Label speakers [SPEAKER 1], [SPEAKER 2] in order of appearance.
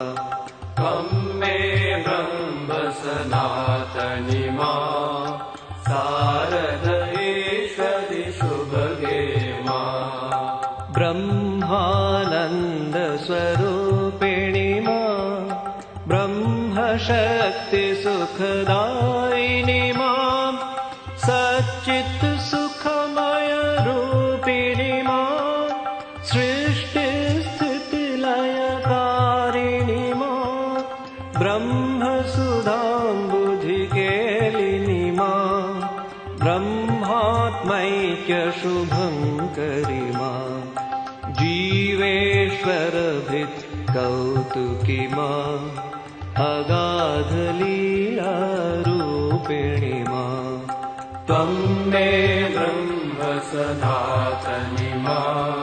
[SPEAKER 1] त्वं मे ब्रह्म सनातनी मां शारदेश्वरि शुभगे मां
[SPEAKER 2] ब्रह्मानन्द स्वरूपिणी मां ब्रह्मशक्ति सुखदायिनी मां सच्चित् सुखमय रूपिणी मां सृष्टि स्थिति लयकारिणी मां ब्रह्मसुधाम्बुधिकेलिनी मां ब्रह्मात्मैक्य शुभङ्करि मां जीवेश्वरभित् कौतुकी मां अगाधलीलारूपिणी मां
[SPEAKER 1] त्वं मे ब्रह्म सनातनी मां